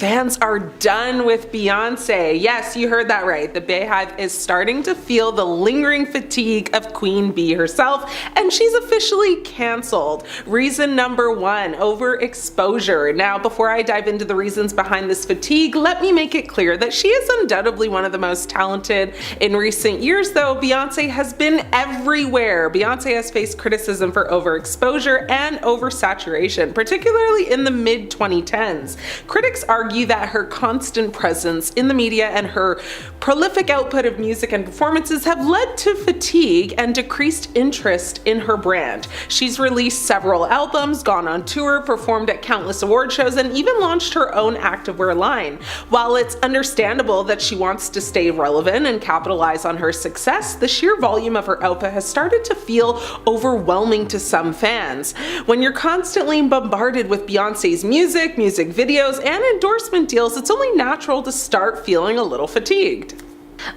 Fans are done with Beyonce. Yes, you heard that right. The Beyhive is starting to feel the lingering fatigue of Queen Bee herself, and she's officially canceled. Reason number one, overexposure. Now, before I dive into the reasons behind this fatigue, let me make it clear that she is undoubtedly one of the most talented. In recent years, though, Beyonce has been everywhere. Beyonce has faced criticism for overexposure and oversaturation, particularly in the mid-2010s. Critics argue that her constant presence in the media and her prolific output of music and performances have led to fatigue and decreased interest in her brand. She's released several albums, gone on tour, performed at countless award shows, and even launched her own activewear line. While it's understandable that she wants to stay relevant and capitalize on her success, the sheer volume of her output has started to feel overwhelming to some fans. When you're constantly bombarded with Beyonce's music videos, and endorsement deals, it's only natural to start feeling a little fatigued.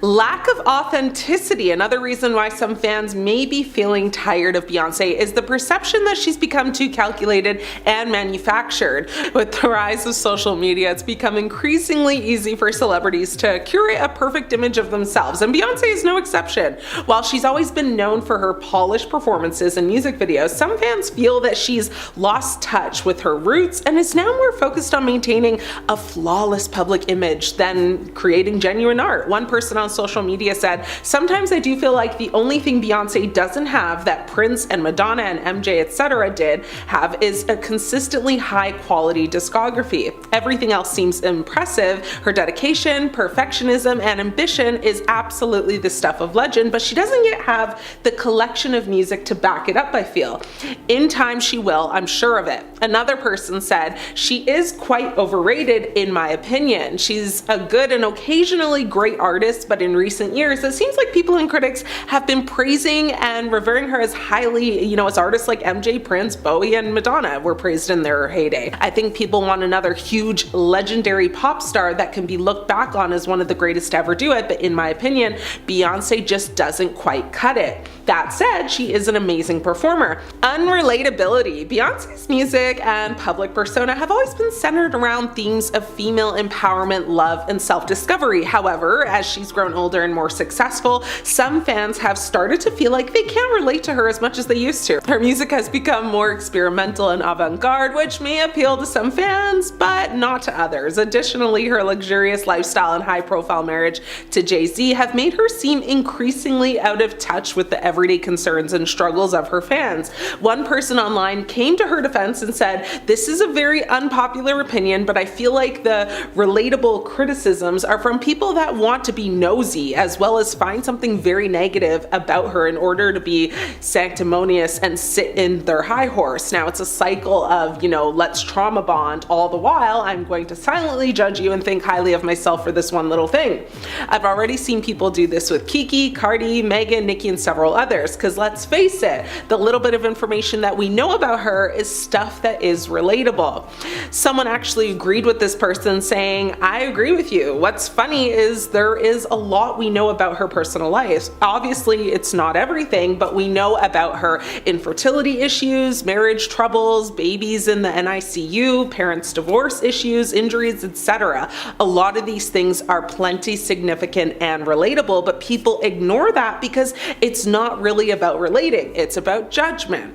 Lack of authenticity. Another reason why some fans may be feeling tired of Beyonce is the perception that she's become too calculated and manufactured. With the rise of social media, it's become increasingly easy for celebrities to curate a perfect image of themselves, and Beyonce is no exception. While she's always been known for her polished performances and music videos, some fans feel that she's lost touch with her roots and is now more focused on maintaining a flawless public image than creating genuine art. One person on social media said, "Sometimes I do feel like the only thing Beyonce doesn't have that Prince and Madonna and MJ etc. did have is a consistently high quality discography. Everything else seems impressive. Her dedication, perfectionism, and ambition is absolutely the stuff of legend, but she doesn't yet have the collection of music to back it up, I feel. In time she will, I'm sure of it." Another person said, "She is quite overrated in my opinion. She's a good and occasionally great artist, but in recent years, it seems like people and critics have been praising and revering her as highly, as artists like MJ, Prince, Bowie, and Madonna were praised in their heyday. I think people want another huge, legendary pop star that can be looked back on as one of the greatest to ever do it, but in my opinion, Beyonce just doesn't quite cut it. That said, she is an amazing performer." Unrelatability. Beyonce's music and public persona have always been centered around themes of female empowerment, love, and self-discovery. However, as she's grown older and more successful, some fans have started to feel like they can't relate to her as much as they used to. Her music has become more experimental and avant-garde, which may appeal to some fans, but not to others. Additionally, her luxurious lifestyle and high-profile marriage to Jay-Z have made her seem increasingly out of touch with the everyday concerns and struggles of her fans. One person online came to her defense and said, "This is a very unpopular opinion, but I feel like the relatable criticisms are from people that want to be nosy, as well as find something very negative about her in order to be sanctimonious and sit in their high horse." Now, it's a cycle of, let's trauma bond all the while I'm going to silently judge you and think highly of myself for this one little thing. I've already seen people do this with Kiki, Cardi, Megan, Nicki, and several others, because let's face it, the little bit of information that we know about her is stuff that is relatable. Someone actually agreed with this person, saying, "I agree with you. What's funny is there is a lot we know about her personal life. Obviously, it's not everything, but we know about her infertility issues, marriage troubles, babies in the NICU, parents' divorce issues, injuries, etc. A lot of these things are plenty significant and relatable, but people ignore that because it's not really about relating, it's about judgment."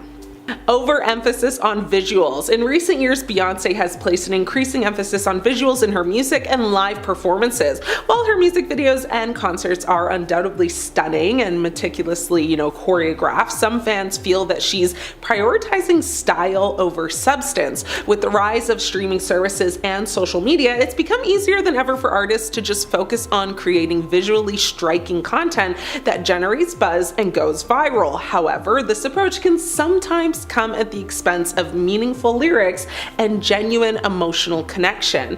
Overemphasis on visuals. In recent years, Beyonce has placed an increasing emphasis on visuals in her music and live performances. While her music videos and concerts are undoubtedly stunning and meticulously, choreographed, some fans feel that she's prioritizing style over substance. With the rise of streaming services and social media, it's become easier than ever for artists to just focus on creating visually striking content that generates buzz and goes viral. However, this approach can sometimes come at the expense of meaningful lyrics and genuine emotional connection.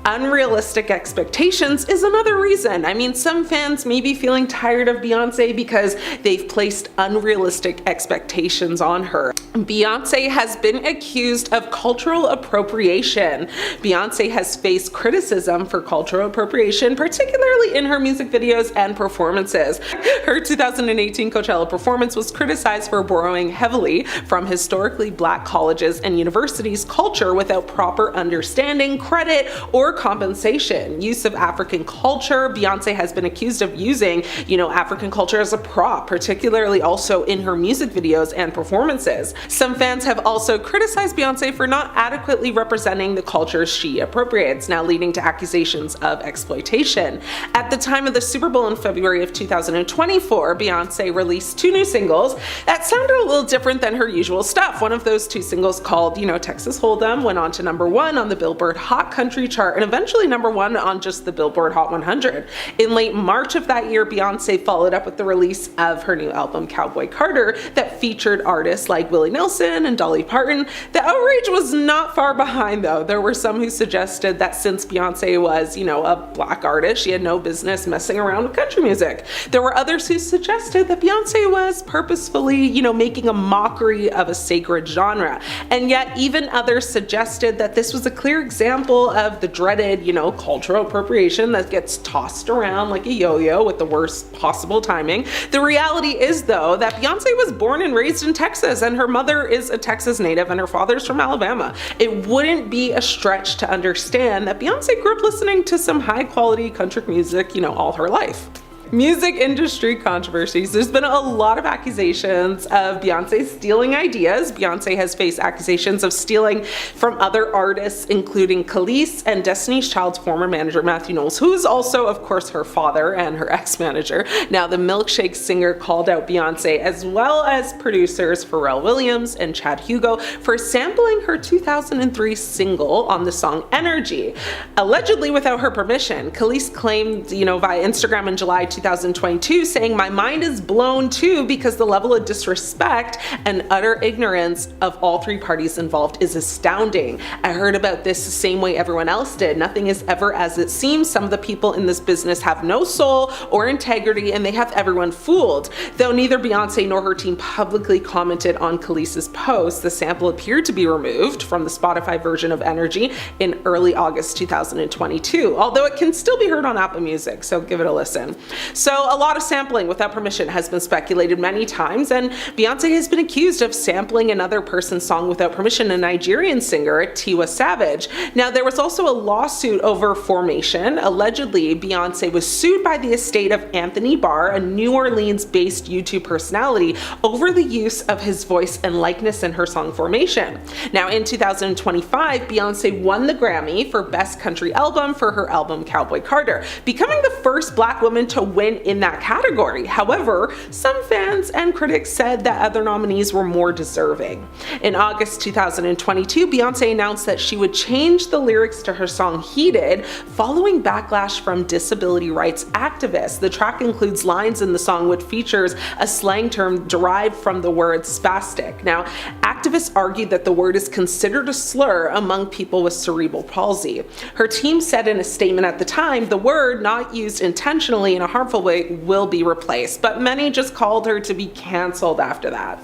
Unrealistic expectations is another reason. Some fans may be feeling tired of Beyonce because they've placed unrealistic expectations on her. Beyonce has been accused of cultural appropriation. Beyonce has faced criticism for cultural appropriation, particularly in her music videos and performances. Her 2018 Coachella performance was criticized for borrowing heavily from historically Black colleges and universities' culture without proper understanding, credit, or compensation, use of African culture. Beyonce has been accused of using, African culture as a prop, particularly also in her music videos and performances. Some fans have also criticized Beyonce for not adequately representing the cultures she appropriates, now leading to accusations of exploitation. At the time of the Super Bowl in February of 2024, Beyonce released 2 new singles that sounded a little different than her usual stuff. One of those 2 singles, called, Texas Hold'em, went on to #1 on the Billboard Hot Country chart and eventually #1 on just the Billboard Hot 100. In late March of that year, Beyonce followed up with the release of her new album Cowboy Carter that featured artists like Willie Nelson and Dolly Parton. The outrage was not far behind, though. There were some who suggested that since Beyonce was, a black artist, she had no business messing around with country music. There were others who suggested that Beyonce was purposefully, making a mockery of a sacred genre. And yet even others suggested that this was a clear example of the dreaded, cultural appropriation that gets tossed around like a yo-yo with the worst possible timing. The reality is, though, that Beyonce was born and raised in Texas, and her mother is a Texas native and her father's from Alabama. It wouldn't be a stretch to understand that Beyonce grew up listening to some high quality country music, all her life. Music industry controversies. There's been a lot of accusations of Beyonce stealing ideas. Beyonce has faced accusations of stealing from other artists, including Khalees and Destiny's Child's former manager Matthew Knowles, who is also, of course, her father and her ex-manager. Now, the Milkshake singer called out Beyonce, as well as producers Pharrell Williams and Chad Hugo, for sampling her 2003 single on the song Energy, allegedly without her permission. Khalees claimed, via Instagram in July 2022, saying, "My mind is blown too because the level of disrespect and utter ignorance of all 3 parties involved is astounding. I heard about this the same way everyone else did. Nothing is ever as it seems. Some of the people in this business have no soul or integrity and they have everyone fooled." Though neither Beyonce nor her team publicly commented on Khalees' post, the sample appeared to be removed from the Spotify version of Energy in early August 2022, although it can still be heard on Apple Music, so give it a listen. So a lot of sampling without permission has been speculated many times, and Beyonce has been accused of sampling another person's song without permission, a Nigerian singer, Tiwa Savage. Now, there was also a lawsuit over Formation. Allegedly, Beyonce was sued by the estate of Anthony Barr, a New Orleans-based YouTube personality, over the use of his voice and likeness in her song Formation. Now, in 2025, Beyonce won the Grammy for Best Country Album for her album Cowboy Carter, becoming the first Black woman to win in that category. However, some fans and critics said that other nominees were more deserving. In August 2022, Beyonce announced that she would change the lyrics to her song Heated following backlash from disability rights activists. The track includes lines in the song which features a slang term derived from the word spastic. Now, activists argued that the word is considered a slur among people with cerebral palsy. Her team said in a statement at the time, the word, not used intentionally in a harmful way, will be replaced, but many just called her to be canceled after that.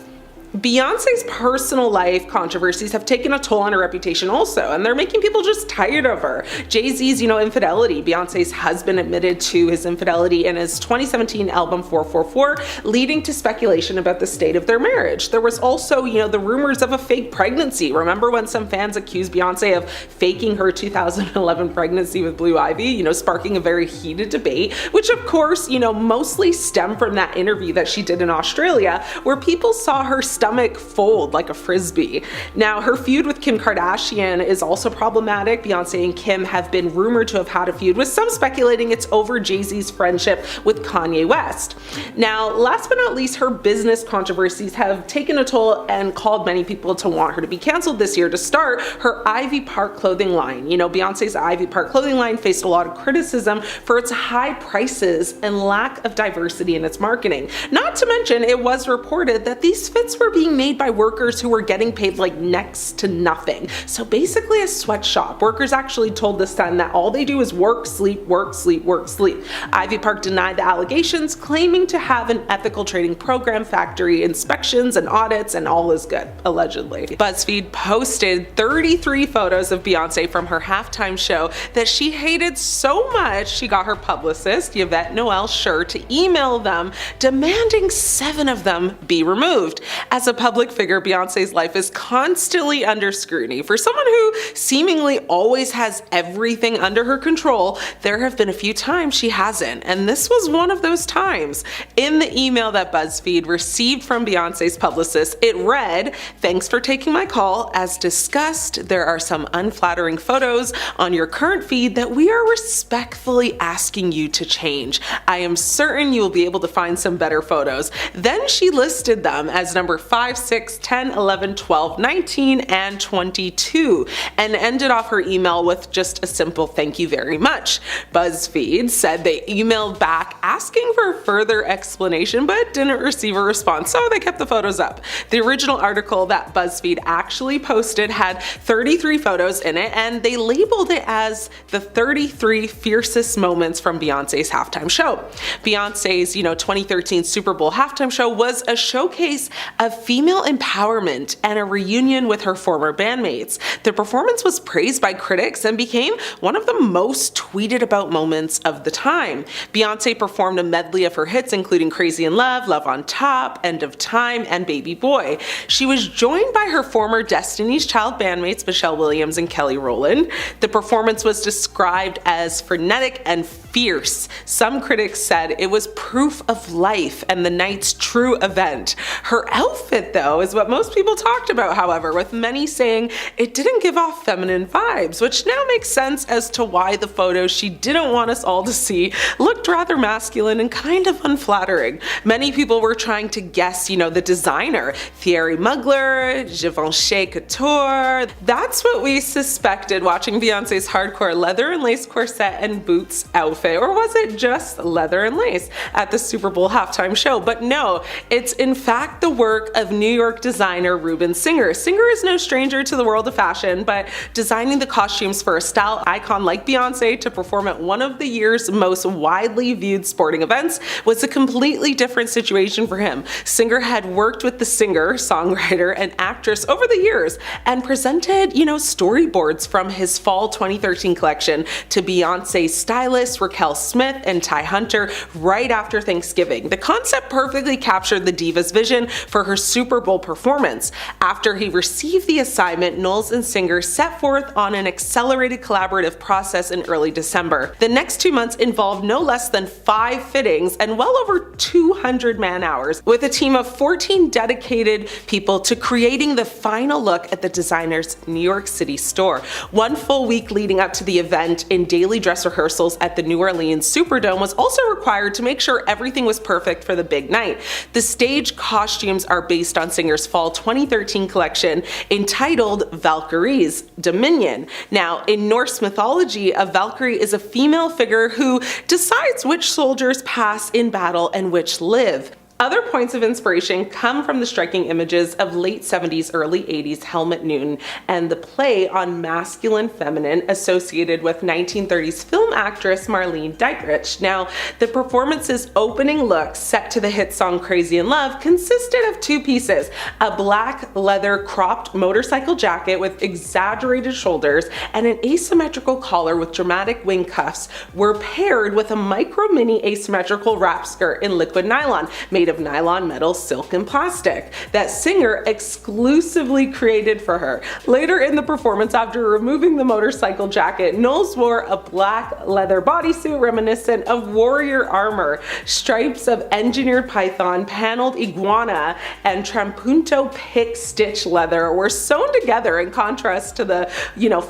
Beyonce's personal life controversies have taken a toll on her reputation also, and they're making people just tired of her. Jay-Z's, infidelity. Beyonce's husband admitted to his infidelity in his 2017 album 444, leading to speculation about the state of their marriage. There was also, the rumors of a fake pregnancy. Remember when some fans accused Beyonce of faking her 2011 pregnancy with Blue Ivy, sparking a very heated debate, which of course, mostly stemmed from that interview that she did in Australia, where people saw her stomach fold like a frisbee. Now, her feud with Kim Kardashian is also problematic. Beyonce and Kim have been rumored to have had a feud, with some speculating it's over Jay-Z's friendship with Kanye West. Now, last but not least, her business controversies have taken a toll and called many people to want her to be canceled this year. To start, her Ivy Park clothing line. Beyonce's Ivy Park clothing line faced a lot of criticism for its high prices and lack of diversity in its marketing. Not to mention, it was reported that these fits were being made by workers who were getting paid like next to nothing. So basically a sweatshop. Workers actually told The Sun that all they do is work, sleep, work, sleep, work, sleep. Ivy Park denied the allegations, claiming to have an ethical trading program, factory inspections and audits, and all is good, allegedly. BuzzFeed posted 33 photos of Beyonce from her halftime show that she hated so much she got her publicist, Yvette Noel Schur, to email them demanding 7 of them be removed. As a public figure, Beyonce's life is constantly under scrutiny. For someone who seemingly always has everything under her control, there have been a few times she hasn't, and this was one of those times. In the email that BuzzFeed received from Beyonce's publicist, it read, "Thanks for taking my call. As discussed, there are some unflattering photos on your current feed that we are respectfully asking you to change. I am certain you will be able to find some better photos." Then she listed them as number 5, 6, 10, 11, 12, 19, and 22, and ended off her email with just a simple "thank you very much." BuzzFeed said they emailed back asking for further explanation but didn't receive a response, so they kept the photos up. The original article that BuzzFeed actually posted had 33 photos in it, and they labeled it as the 33 fiercest moments from Beyonce's halftime show. Beyonce's, 2013 Super Bowl halftime show was a showcase of female empowerment and a reunion with her former bandmates. The performance was praised by critics and became one of the most tweeted about moments of the time. Beyonce performed a medley of her hits, including Crazy in Love, Love on Top, End of Time, and Baby Boy. She was joined by her former Destiny's Child bandmates Michelle Williams and Kelly Rowland. The performance was described as frenetic and fierce. Some critics said it was proof of life and the night's true event. Her outfit, though, is what most people talked about, however, with many saying it didn't give off feminine vibes, which now makes sense as to why the photos she didn't want us all to see looked rather masculine and kind of unflattering. Many people were trying to guess, the designer, Thierry Mugler, Givenchy Couture. That's what we suspected watching Beyonce's hardcore leather and lace corset and boots outfit, or was it just leather and lace at the Super Bowl halftime show? But no, it's in fact the work of New York designer Ruben Singer. Singer is no stranger to the world of fashion, but designing the costumes for a style icon like Beyonce to perform at one of the year's most widely viewed sporting events was a completely different situation for him. Singer had worked with the singer, songwriter, and actress over the years and presented, storyboards from his fall 2013 collection to Beyonce's stylist Raquel Smith and Ty Hunter right after Thanksgiving. The concept perfectly captured the diva's vision for her Super Bowl performance. After he received the assignment, Knowles and Singer set forth on an accelerated collaborative process in early December. The next 2 months involved no less than 5 fittings and well over 200 man-hours, with a team of 14 dedicated people to creating the final look at the designer's New York City store. 1 full week leading up to the event in daily dress rehearsals at the New Orleans Superdome was also required to make sure everything was perfect for the big night. The stage costumes are based on Singer's fall 2013 collection entitled Valkyrie's Dominion. Now, in Norse mythology, a Valkyrie is a female figure who decides which soldiers pass in battle and which live. Other points of inspiration come from the striking images of late 70s, early 80s Helmut Newton and the play on masculine feminine associated with 1930s film actress Marlene Dietrich. Now, the performance's opening look, set to the hit song Crazy in Love, consisted of 2 pieces. A black leather cropped motorcycle jacket with exaggerated shoulders and an asymmetrical collar with dramatic wing cuffs were paired with a micro mini asymmetrical wrap skirt in liquid nylon, made of nylon, metal, silk, and plastic that Singer exclusively created for her. Later in the performance, after removing the motorcycle jacket, Knowles wore a black leather bodysuit reminiscent of warrior armor. Stripes of engineered python, paneled iguana, and trampunto pick stitch leather were sewn together in contrast to the,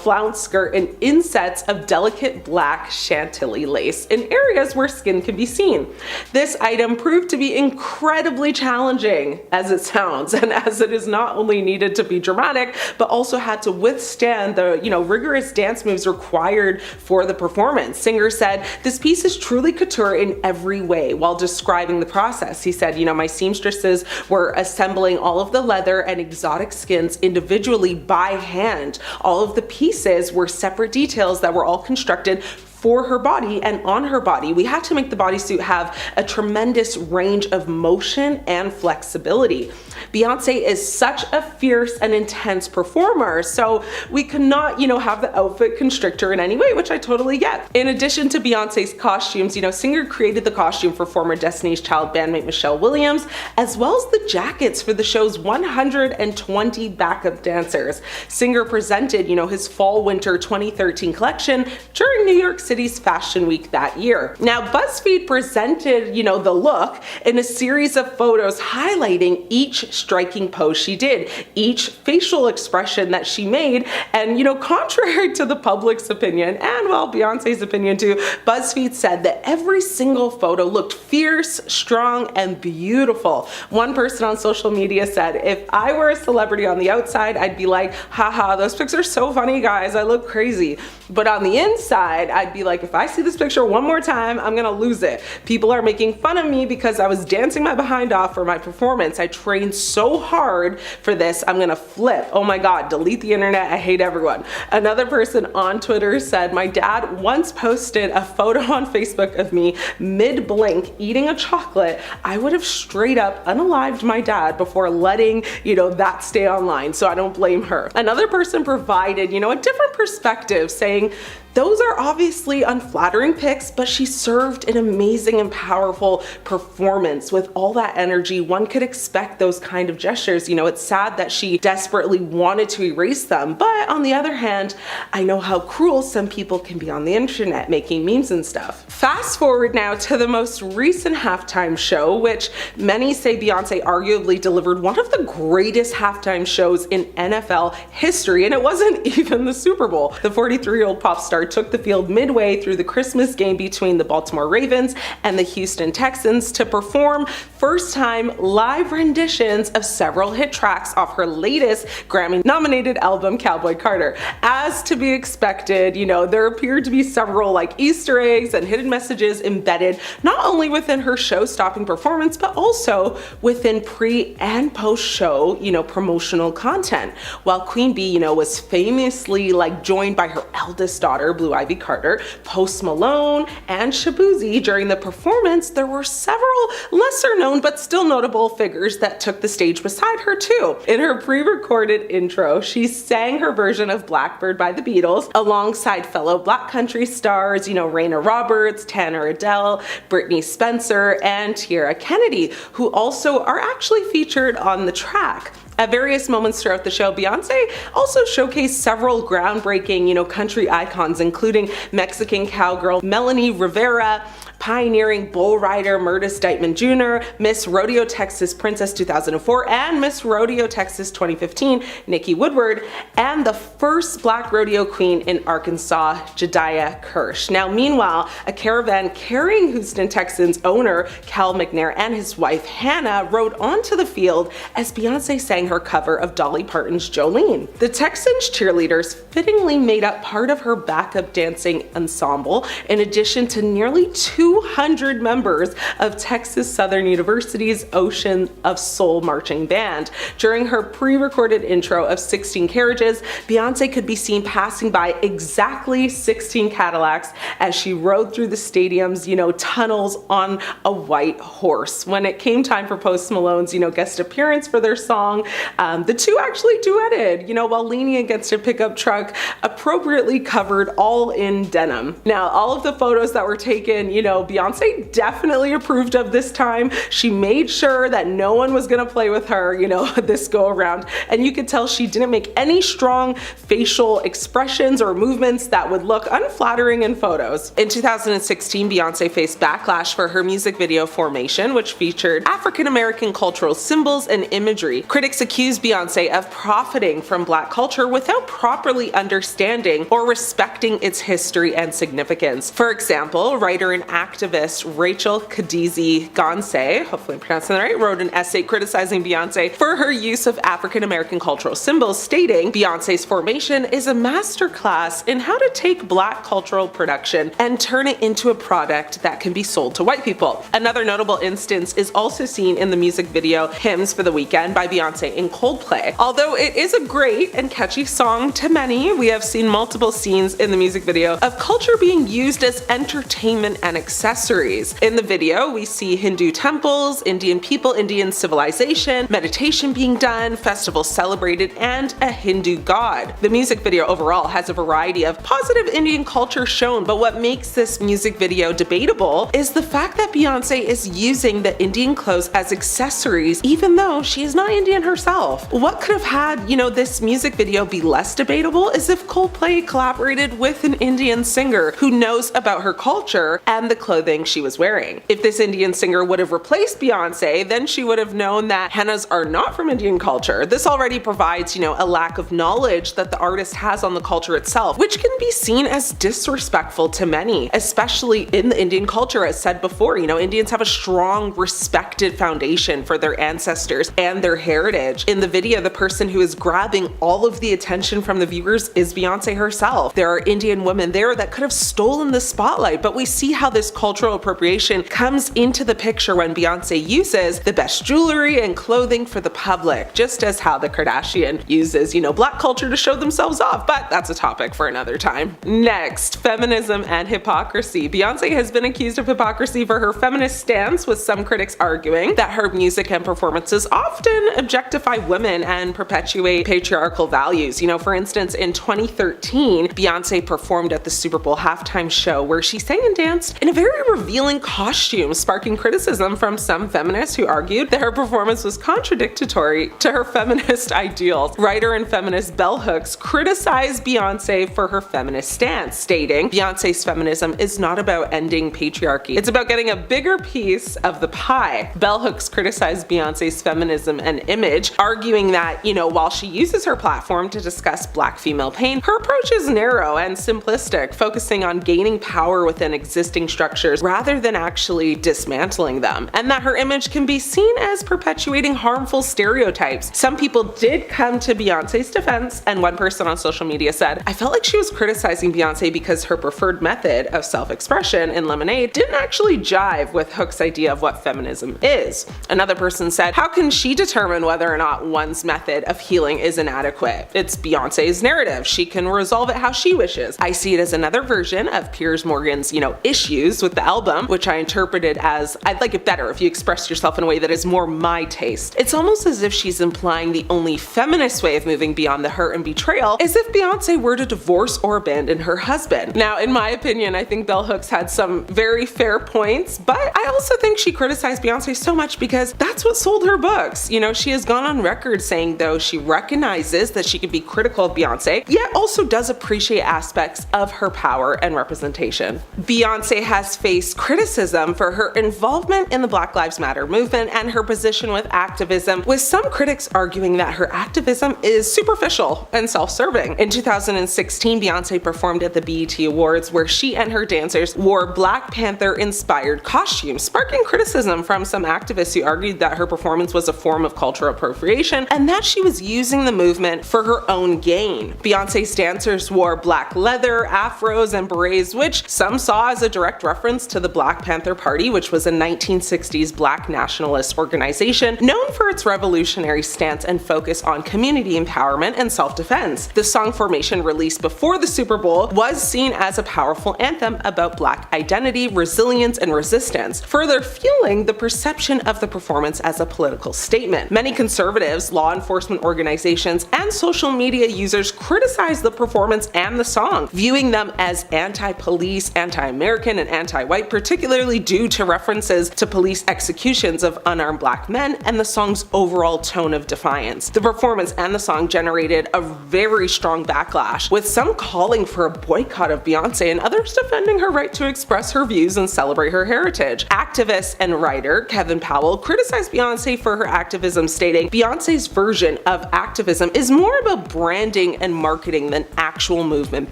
flounce skirt and insets of delicate black chantilly lace in areas where skin could be seen. This item proved to be incredibly challenging, as it sounds, and as it is not only needed to be dramatic, but also had to withstand the, rigorous dance moves required for the performance. Singer said, "This piece is truly couture in every way," while describing the process. He said, "My seamstresses were assembling all of the leather and exotic skins individually by hand. All of the pieces were separate details that were all constructed for her body and on her body. We had to make the bodysuit have a tremendous range of motion and flexibility. Beyonce is such a fierce and intense performer, so we could not, have the outfit constrict her in any way, which I totally get. In addition to Beyonce's costumes, Singer created the costume for former Destiny's Child bandmate Michelle Williams, as well as the jackets for the show's 120 backup dancers. Singer presented, his fall-winter 2013 collection during New York City's Fashion Week that year. Now, BuzzFeed presented, the look in a series of photos highlighting each striking pose she did, each facial expression that she made, and contrary to the public's opinion, and well, Beyonce's opinion too, BuzzFeed said that every single photo looked fierce, strong, and beautiful. One person on social media said, if I were a celebrity on the outside, I'd be like, haha, those pics are so funny, guys, I look crazy. But on the inside, I'd be like, if I see this picture one more time, I'm gonna lose it. People are making fun of me because I was dancing my behind off for my performance. I trained so hard for this, I'm gonna flip. Oh my God, delete the internet, I hate everyone. Another person on Twitter said, my dad once posted a photo on Facebook of me mid-blink eating a chocolate. I would have straight up unalived my dad before letting, that stay online, so I don't blame her. Another person provided, a different perspective, saying, those are obviously unflattering pics, but she served an amazing and powerful performance with all that energy. One could expect those kind of gestures. It's sad that she desperately wanted to erase them, but on the other hand, I know how cruel some people can be on the internet making memes and stuff. Fast forward now to the most recent halftime show, which many say Beyonce arguably delivered one of the greatest halftime shows in NFL history, and it wasn't even the Super Bowl. The 43-year-old pop star took the field midway through the Christmas game between the Baltimore Ravens and the Houston Texans to perform first-time live renditions of several hit tracks off her latest Grammy-nominated album, Cowboy Carter. As to be expected, there appeared to be several Easter eggs and hidden messages embedded not only within her show-stopping performance, but also within pre- and post-show, promotional content. While Queen Bee, was famously joined by her eldest daughter, Blue Ivy Carter, Post Malone, and Shaboozey during the performance, there were several lesser known but still notable figures that took the stage beside her too. In her pre-recorded intro, she sang her version of Blackbird by the Beatles alongside fellow Black country stars, Raina Roberts, Tanner Adele, Brittany Spencer, and Tierra Kennedy, who also are actually featured on the track. At various moments throughout the show, Beyonce also showcased several groundbreaking, country icons, including Mexican cowgirl Melanie Rivera, pioneering bull rider Murtis Dightman Jr., Miss Rodeo Texas Princess 2004, and Miss Rodeo Texas 2015, Nikki Woodward, and the first Black rodeo queen in Arkansas, Jediah Kirsch. Now, meanwhile, a caravan carrying Houston Texans owner Cal McNair and his wife Hannah rode onto the field as Beyonce sang her cover of Dolly Parton's Jolene. The Texans cheerleaders fittingly made up part of her backup dancing ensemble, in addition to nearly 200 members of Texas Southern University's Ocean of Soul marching band. During her pre-recorded intro of 16 Carriages, Beyonce could be seen passing by exactly 16 Cadillacs as she rode through the stadium's, tunnels on a white horse. When it came time for Post Malone's, guest appearance for their song, the two actually duetted, while leaning against a pickup truck appropriately covered all in denim. Now, all of the photos that were taken, Beyonce definitely approved of this time. She made sure that no one was gonna play with her, this go around. And you could tell she didn't make any strong facial expressions or movements that would look unflattering in photos. In 2016, Beyonce faced backlash for her music video Formation, which featured African-American cultural symbols and imagery. Critics accused Beyonce of profiting from Black culture without properly understanding or respecting its history and significance. For example, writer and actor activist Rachel Kadizi-Gonse, hopefully I'm pronouncing that right, wrote an essay criticizing Beyonce for her use of African American cultural symbols, stating, "Beyonce's formation is a masterclass in how to take Black cultural production and turn it into a product that can be sold to white people." Another notable instance is also seen in the music video Hymns for the Weekend by Beyonce and Coldplay. Although it is a great and catchy song to many, we have seen multiple scenes in the music video of culture being used as entertainment and accessories. In the video, we see Hindu temples, Indian people, Indian civilization, meditation being done, festivals celebrated, and a Hindu god. The music video overall has a variety of positive Indian culture shown, but what makes this music video debatable is the fact that Beyonce is using the Indian clothes as accessories even though she is not Indian herself. What could have had, this music video be less debatable is if Coldplay collaborated with an Indian singer who knows about her culture and the clothing she was wearing. If this Indian singer would have replaced Beyonce, then she would have known that hennas are not from Indian culture. This already provides, a lack of knowledge that the artist has on the culture itself, which can be seen as disrespectful to many, especially in the Indian culture. As said before, Indians have a strong, respected foundation for their ancestors and their heritage. In the video, the person who is grabbing all of the attention from the viewers is Beyonce herself. There are Indian women there that could have stolen the spotlight, but we see how this cultural appropriation comes into the picture when Beyonce uses the best jewelry and clothing for the public, just as how the Kardashian uses, Black culture to show themselves off, but that's a topic for another time. Next, feminism and hypocrisy. Beyonce has been accused of hypocrisy for her feminist stance, with some critics arguing that her music and performances often objectify women and perpetuate patriarchal values. For instance, in 2013, Beyonce performed at the Super Bowl halftime show where she sang and danced in a very revealing costume, sparking criticism from some feminists who argued that her performance was contradictory to her feminist ideals. Writer and feminist Bell Hooks criticized Beyonce for her feminist stance, stating, "Beyonce's feminism is not about ending patriarchy. It's about getting a bigger piece of the pie." Bell Hooks criticized Beyonce's feminism and image, arguing that, while she uses her platform to discuss Black female pain, her approach is narrow and simplistic, focusing on gaining power within existing structures rather than actually dismantling them, and that her image can be seen as perpetuating harmful stereotypes. Some people did come to Beyonce's defense, and one person on social media said, "I felt like she was criticizing Beyonce because her preferred method of self-expression in Lemonade didn't actually jive with Hook's idea of what feminism is." Another person said, "How can she determine whether or not one's method of healing is inadequate? It's Beyonce's narrative. She can resolve it how she wishes. I see it as another version of Piers Morgan's, issues with the album, which I interpreted as, I'd like it better if you expressed yourself in a way that is more my taste." It's almost as if she's implying the only feminist way of moving beyond the hurt and betrayal is if Beyonce were to divorce or abandon her husband. Now, in my opinion, I think Bell Hooks had some very fair points, but I also think she criticized Beyonce so much because that's what sold her books. She has gone on record saying, though, she recognizes that she could be critical of Beyonce, yet also does appreciate aspects of her power and representation. Beyonce has faced criticism for her involvement in the Black Lives Matter movement and her position with activism, with some critics arguing that her activism is superficial and self-serving. In 2016, Beyonce performed at the BET Awards where she and her dancers wore Black Panther-inspired costumes, sparking criticism from some activists who argued that her performance was a form of cultural appropriation and that she was using the movement for her own gain. Beyonce's dancers wore black leather, afros, and berets, which some saw as a direct reference to the Black Panther Party, which was a 1960s Black nationalist organization known for its revolutionary stance and focus on community empowerment and self-defense. The song Formation, released before the Super Bowl, was seen as a powerful anthem about Black identity, resilience, and resistance, further fueling the perception of the performance as a political statement. Many conservatives, law enforcement organizations, and social media users criticized the performance and the song, viewing them as anti-police, anti-American, and anti-white, particularly due to references to police executions of unarmed Black men and the song's overall tone of defiance. The performance and the song generated a very strong backlash, with some calling for a boycott of Beyonce and others defending her right to express her views and celebrate her heritage. Activist and writer Kevin Powell criticized Beyonce for her activism, stating, "Beyonce's version of activism is more about branding and marketing than actual movement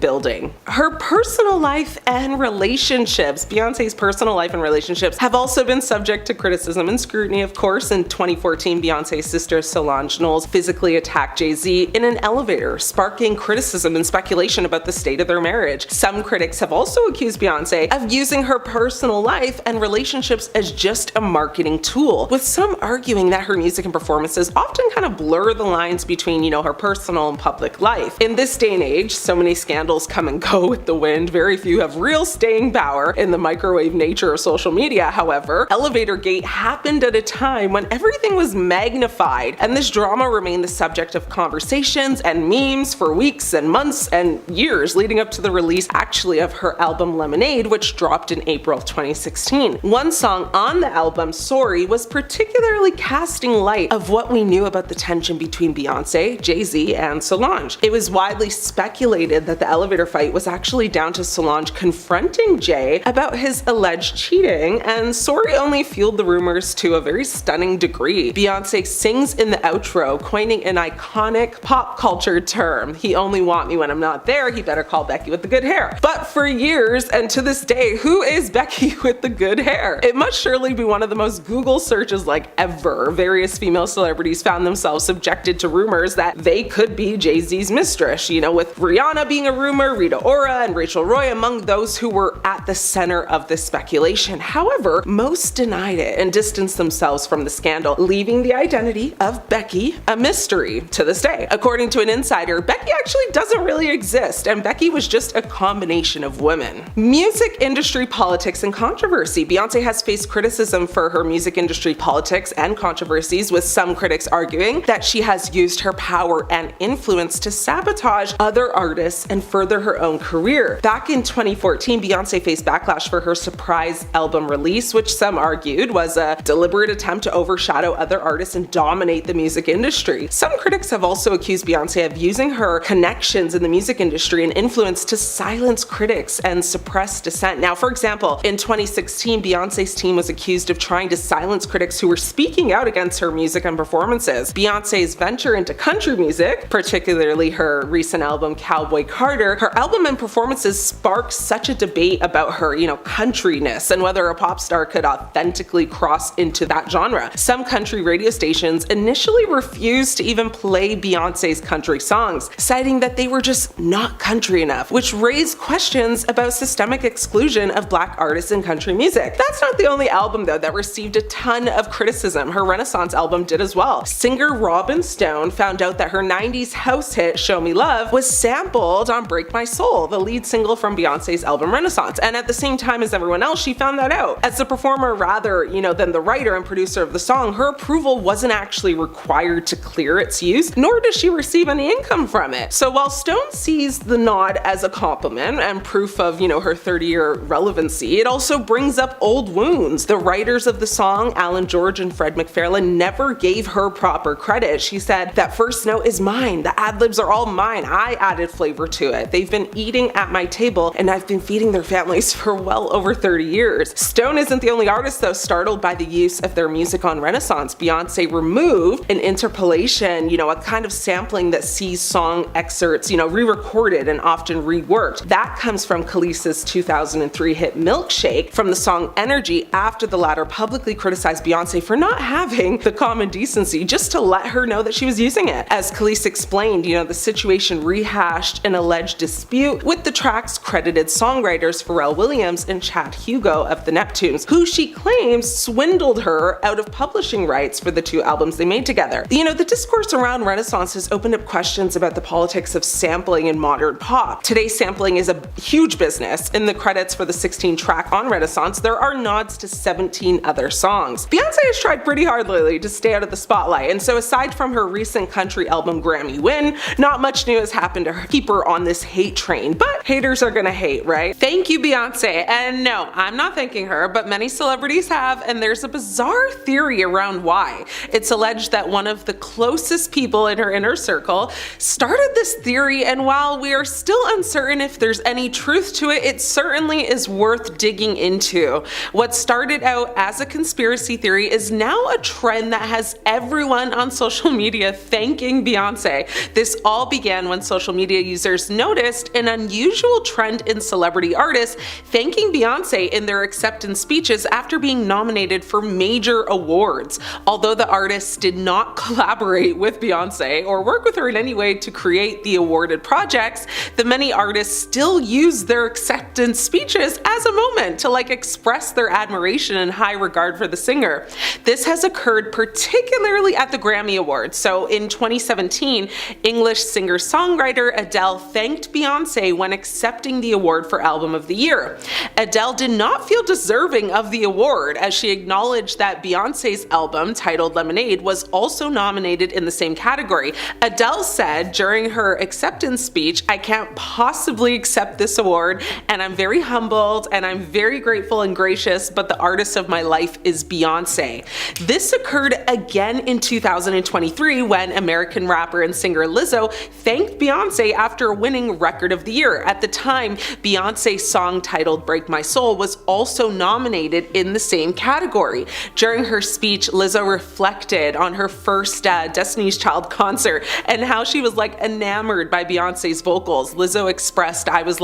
building. Her personal life and relationships this, Beyonce's personal life and relationships have also been subject to criticism and scrutiny, of course. In 2014, Beyonce's sister Solange Knowles physically attacked Jay-Z in an elevator, sparking criticism and speculation about the state of their marriage. Some critics have also accused Beyonce of using her personal life and relationships as just a marketing tool, with some arguing that her music and performances often kind of blur the lines between, her personal and public life. In this day and age, so many scandals come and go with the wind. Very few have real staying power in the microwave nature of social media. However, Elevator Gate happened at a time when everything was magnified, and this drama remained the subject of conversations and memes for weeks and months and years leading up to the release actually of her album Lemonade, which dropped in April of 2016. One song on the album, Sorry, was particularly casting light of what we knew about the tension between Beyonce, Jay-Z, and Solange. It was widely speculated that the elevator fight was actually down to Solange confronting Jay about his alleged cheating, and Sorry only fueled the rumors to a very stunning degree. Beyonce sings in the outro, coining an iconic pop culture term: "He only want me when I'm not there, he better call Becky with the good hair." But for years, and to this day, who is Becky with the good hair? It must surely be one of the most Google searches ever. Various female celebrities found themselves subjected to rumors that they could be Jay-Z's mistress, with Rihanna being a rumor, Rita Ora, and Rachel Roy among those who were at the center of this speculation. However, most denied it and distanced themselves from the scandal, leaving the identity of Becky a mystery to this day. According to an insider, Becky actually doesn't really exist, and Becky was just a combination of women. Music industry politics and controversy. Beyonce has faced criticism for her music industry politics and controversies, with some critics arguing that she has used her power and influence to sabotage other artists and further her own career. Back in 2014, Beyonce faced backlash for her surprise album release, which some argued was a deliberate attempt to overshadow other artists and dominate the music industry. Some critics have also accused Beyonce of using her connections in the music industry and influence to silence critics and suppress dissent. Now, for example, in 2016, Beyonce's team was accused of trying to silence critics who were speaking out against her music and performances. Beyonce's venture into country music, particularly her recent album Cowboy Carter, her album and performances sparked such a debate about her, countryness and whether a pop star could authentically cross into that genre. Some country radio stations initially refused to even play Beyonce's country songs, citing that they were just not country enough, which raised questions about systemic exclusion of Black artists in country music. That's not the only album, though, that received a ton of criticism. Her Renaissance album did as well. Singer Robin Stone found out that her 90s house hit Show Me Love was sampled on Break My Soul, the lead single from Beyonce's album Renaissance, and at the same time as everyone else, she found that out. As the performer rather, than the writer and producer of the song, her approval wasn't actually required to clear its use, nor does she receive any income from it. So while Stone sees the nod as a compliment and proof of, her 30-year relevancy, it also brings up old wounds. The writers of the song, Alan George and Fred McFarlane, never gave her proper credit. She said, "That first note is mine. The ad-libs are all mine. I added flavor to it. They've been eating at my table, and I've been feeding their families for well over 30 years. Stone isn't the only artist, though, startled by the use of their music on Renaissance. Beyonce removed an interpolation, a kind of sampling that sees song excerpts, re-recorded and often reworked. That comes from Khaleesi's 2003 hit Milkshake from the song Energy, after the latter publicly criticized Beyonce for not having the common decency just to let her know that she was using it. As Khaleesi explained, the situation rehashed an alleged dispute with the track's credited songwriters Pharrell Williams and Chad Hugo of the Neptunes, who she claims swindled her out of publishing rights for the two albums they made together. The discourse around Renaissance has opened up questions about the politics of sampling in modern pop. Today, sampling is a huge business. In the credits for the 16-track on Renaissance, there are nods to 17 other songs. Beyonce has tried pretty hard lately to stay out of the spotlight, and so aside from her recent country album Grammy win, not much new has happened to keep her on this hate train, but haters are gonna hate, right? Thank you, Beyonce. And no, I'm not thanking her, but many celebrities have, and there's a bizarre theory around why. It's alleged that one of the closest people in her inner circle started this theory, and while we are still uncertain if there's any truth to it, it certainly is worth digging into. What started out as a conspiracy theory is now a trend that has everyone on social media thanking Beyonce. This all began when social media users noticed an unusual unusual trend in celebrity artists thanking Beyonce in their acceptance speeches after being nominated for major awards. Although the artists did not collaborate with Beyonce or work with her in any way to create the awarded projects, the many artists still use their acceptance speeches as a moment to express their admiration and high regard for the singer. This has occurred particularly at the Grammy Awards. So in 2017, English singer-songwriter Adele thanked Beyonce when accepting the award for Album of the Year. Adele did not feel deserving of the award, as she acknowledged that Beyonce's album, titled Lemonade, was also nominated in the same category. Adele said during her acceptance speech, "I can't possibly accept this award, and I'm very humbled, and I'm very grateful and gracious, but the artist of my life is Beyonce." This occurred again in 2023 when American rapper and singer Lizzo thanked Beyonce after winning Record of the Year. At the time, Beyonce's song titled Break My Soul was also nominated in the same category. During her speech, Lizzo reflected on her first Destiny's Child concert and how she was enamored by Beyonce's vocals. Lizzo expressed, "I was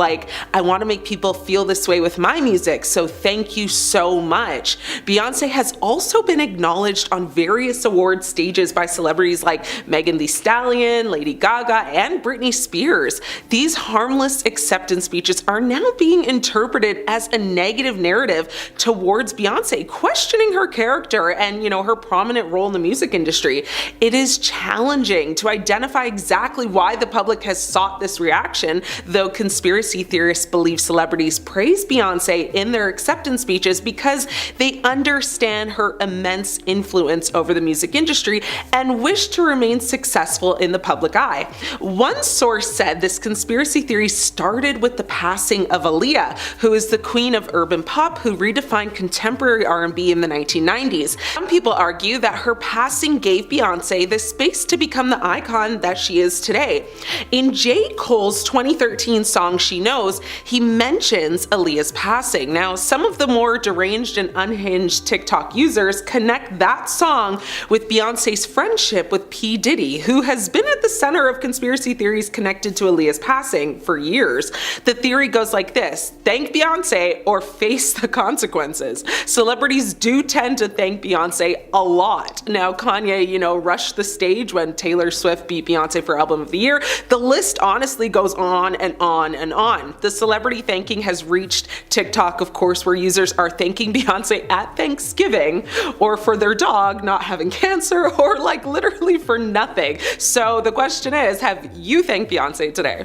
I want to make people feel this way with my music, so thank you so much." Beyonce has also been acknowledged on various award stages by celebrities like Megan Thee Stallion, Lady Gaga, and Britney Spears. These harmless acceptance speeches are now being interpreted as a negative narrative towards Beyonce, questioning her character and, her prominent role in the music industry. It is challenging to identify exactly why the public has sought this reaction, though conspiracy theorists believe celebrities praise Beyonce in their acceptance speeches because they understand her immense influence over the music industry and wish to remain successful in the public eye. One source said this conspiracy theory started with the passing of Aaliyah, who is the queen of urban pop who redefined contemporary R&B in the 1990s. Some people argue that her passing gave Beyonce the space to become the icon that she is today. In J. Cole's 2013 song She Knows, he mentions Aaliyah's passing. Now, some of the more deranged and unhinged TikTok users connect that song with Beyonce's friendship with P. Diddy, who has been at the center of conspiracy theories connected to Aaliyah's passing for years. The theory goes like this: thank Beyonce or face the consequences. Celebrities do tend to thank Beyonce a lot. Now, Kanye, rushed the stage when Taylor Swift beat Beyonce for Album of the Year. The list honestly goes on and on and on. The celebrity thanking has reached TikTok, of course, where users are thanking Beyonce at Thanksgiving, or for their dog not having cancer, or literally for nothing. So the question is, have you thanked Beyonce today?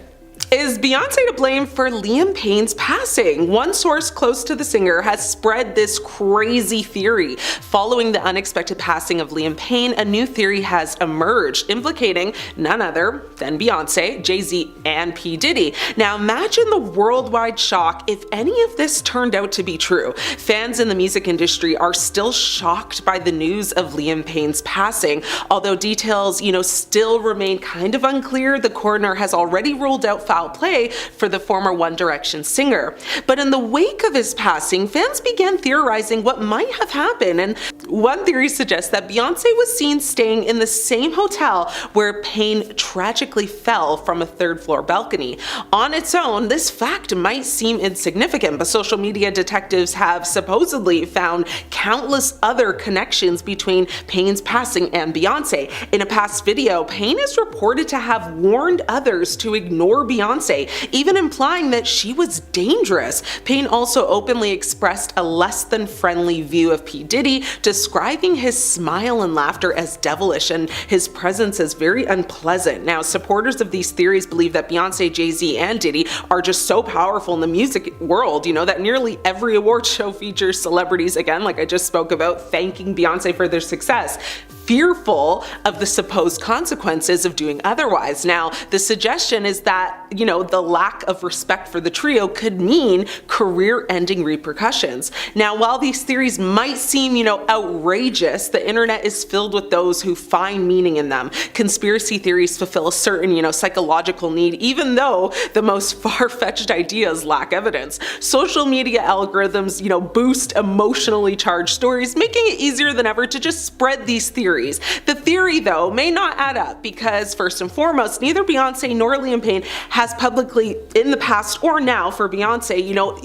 Is Beyonce to blame for Liam Payne's passing? One source close to the singer has spread this crazy theory. Following the unexpected passing of Liam Payne, a new theory has emerged, implicating none other than Beyonce, Jay-Z, and P. Diddy. Now imagine the worldwide shock if any of this turned out to be true. Fans in the music industry are still shocked by the news of Liam Payne's passing. Although details, still remain kind of unclear, the coroner has already ruled out foul play for the former One Direction singer. But in the wake of his passing, fans began theorizing what might have happened, and one theory suggests that Beyonce was seen staying in the same hotel where Payne tragically fell from a third-floor balcony. On its own, this fact might seem insignificant, but social media detectives have supposedly found countless other connections between Payne's passing and Beyonce. In a past video, Payne is reported to have warned others to ignore Beyonce, even implying that she was dangerous. Payne also openly expressed a less than friendly view of P. Diddy, describing his smile and laughter as devilish and his presence as very unpleasant. Now, supporters of these theories believe that Beyonce, Jay-Z, and Diddy are just so powerful in the music world, that nearly every award show features celebrities, again, like I just spoke about, thanking Beyonce for their success, fearful of the supposed consequences of doing otherwise. Now, the suggestion is that, the lack of respect for the trio could mean career-ending repercussions. Now, while these theories might seem, outrageous, the internet is filled with those who find meaning in them. Conspiracy theories fulfill a certain, psychological need, even though the most far-fetched ideas lack evidence. Social media algorithms, boost emotionally charged stories, making it easier than ever to just spread these theories. The theory, though, may not add up because, first and foremost, neither Beyonce nor Liam Payne has has publicly in the past or now for Beyonce,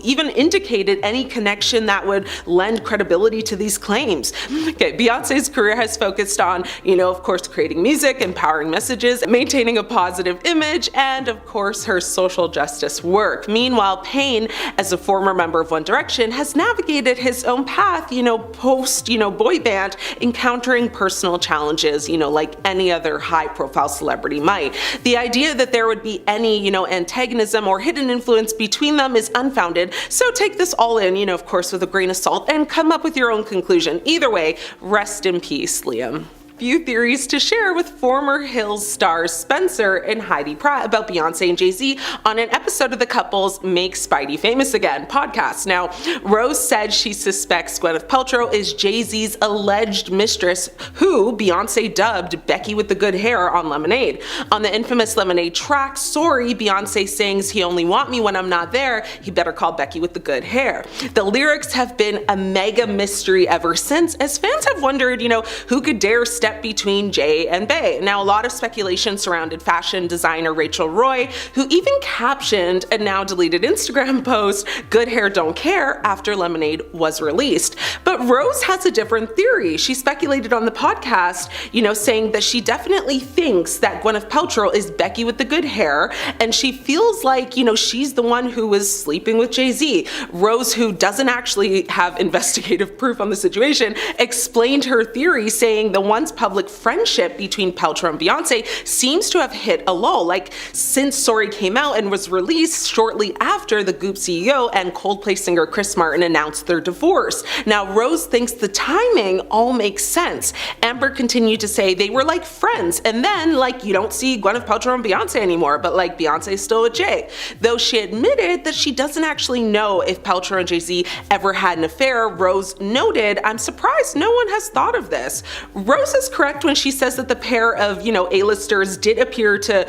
even indicated any connection that would lend credibility to these claims. Okay, Beyonce's career has focused on, of course, creating music, empowering messages, maintaining a positive image, and of course, her social justice work. Meanwhile, Payne, as a former member of One Direction, has navigated his own path, post, boy band, encountering personal challenges, like any other high-profile celebrity might. The idea that there would be any, antagonism or hidden influence between them is unfounded, so take this all in, of course, with a grain of salt and come up with your own conclusion. Either way, rest in peace, Liam. Few theories to share with former Hills stars Spencer and Heidi Pratt about Beyonce and Jay-Z on an episode of the couple's Make Spidey Famous Again podcast. Now, Rose said she suspects Gwyneth Paltrow is Jay-Z's alleged mistress, who Beyonce dubbed Becky with the good hair on Lemonade. On the infamous Lemonade track, Sorry, Beyonce sings, "He only want me when I'm not there, he better call Becky with the good hair." The lyrics have been a mega mystery ever since, as fans have wondered, who could dare step between Jay and Bey. Now, a lot of speculation surrounded fashion designer Rachel Roy, who even captioned a now deleted Instagram post, "Good hair don't care," after Lemonade was released. But Rose has a different theory. She speculated on the podcast, saying that she definitely thinks that Gwyneth Paltrow is Becky with the good hair, and she feels like, she's the one who was sleeping with Jay-Z. Rose, who doesn't actually have investigative proof on the situation, explained her theory, saying the once public friendship between Paltrow and Beyonce seems to have hit a lull, like since Sorry came out and was released shortly after the Goop CEO and Coldplay singer Chris Martin announced their divorce. Now, Rose thinks the timing all makes sense. Amber continued to say they were like friends, and then you don't see Gwyneth Paltrow and Beyonce anymore, but Beyonce's still with Jay. Though she admitted that she doesn't actually know if Paltrow and Jay-Z ever had an affair, Rose noted, "I'm surprised no one has thought of this." Rose is correct when she says that the pair of, A-listers did appear to,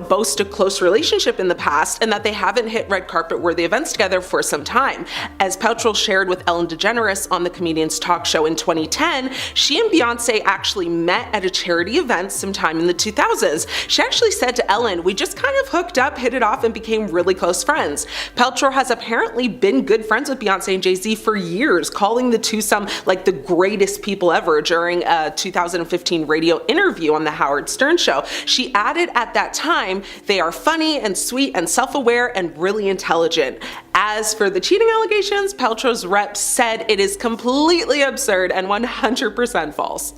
boast a close relationship in the past, and that they haven't hit red carpet worthy events together for some time. As Paltrow shared with Ellen DeGeneres on the Comedian's Talk Show in 2010, she and Beyonce actually met at a charity event sometime in the 2000s. She actually said to Ellen, "We just kind of hooked up, hit it off, and became really close friends." Paltrow has apparently been good friends with Beyonce and Jay-Z for years, calling the twosome the greatest people ever during a 2015 radio interview on the Howard Stern show. She added at that time, "They are funny and sweet and self-aware and really intelligent." As for the cheating allegations, Paltrow's rep said it is completely absurd and 100% false.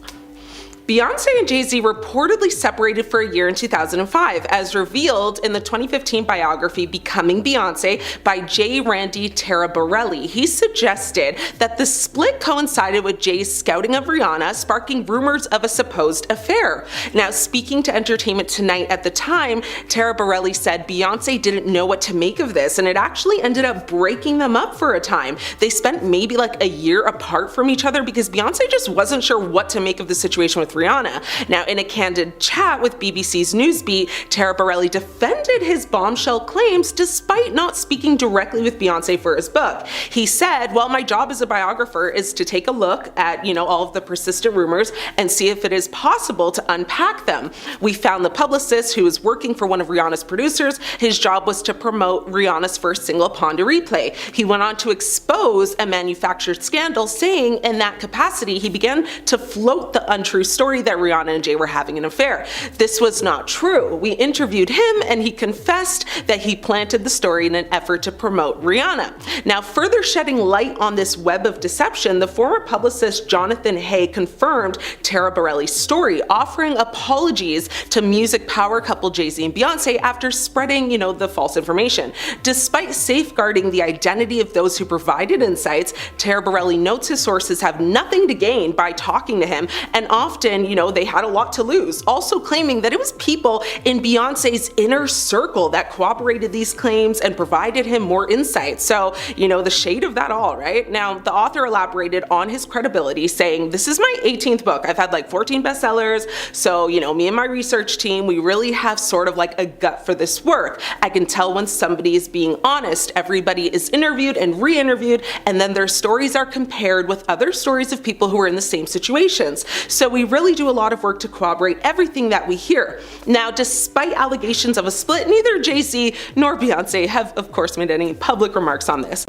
Beyonce and Jay-Z reportedly separated for a year in 2005, as revealed in the 2015 biography Becoming Beyonce by J. Randy Taraborelli. He suggested that the split coincided with Jay's scouting of Rihanna, sparking rumors of a supposed affair. Now, speaking to Entertainment Tonight at the time, Taraborelli said Beyonce didn't know what to make of this, and it actually ended up breaking them up for a time. They spent maybe a year apart from each other because Beyonce just wasn't sure what to make of the situation with Rihanna. Now, in a candid chat with BBC's Newsbeat, Taraborelli defended his bombshell claims despite not speaking directly with Beyonce for his book. He said, "Well, my job as a biographer is to take a look at, all of the persistent rumors and see if it is possible to unpack them. We found the publicist who was working for one of Rihanna's producers. His job was to promote Rihanna's first single, Pon de Replay. He went on to expose a manufactured scandal, saying in that capacity he began to float the untrue story that Rihanna and Jay were having an affair. This was not true. We interviewed him and he confessed that he planted the story in an effort to promote Rihanna." Now, further shedding light on this web of deception, the former publicist Jonathan Hay confirmed Taraborelli's story, offering apologies to music power couple Jay-Z and Beyonce after spreading, the false information. Despite safeguarding the identity of those who provided insights, Taraborelli notes his sources have nothing to gain by talking to him, and often they had a lot to lose, also claiming that it was people in Beyonce's inner circle that corroborated these claims and provided him more insight. So, the shade of that all, right? Now, the author elaborated on his credibility, saying, "This is my 18th book. I've had 14 bestsellers, so, me and my research team, we really have sort of a gut for this work. I can tell when somebody is being honest. Everybody is interviewed and re-interviewed, and then their stories are compared with other stories of people who are in the same situations. So we really really do a lot of work to corroborate everything that we hear. Now, despite allegations of a split, neither Jay-Z nor Beyonce have, of course, made any public remarks on this.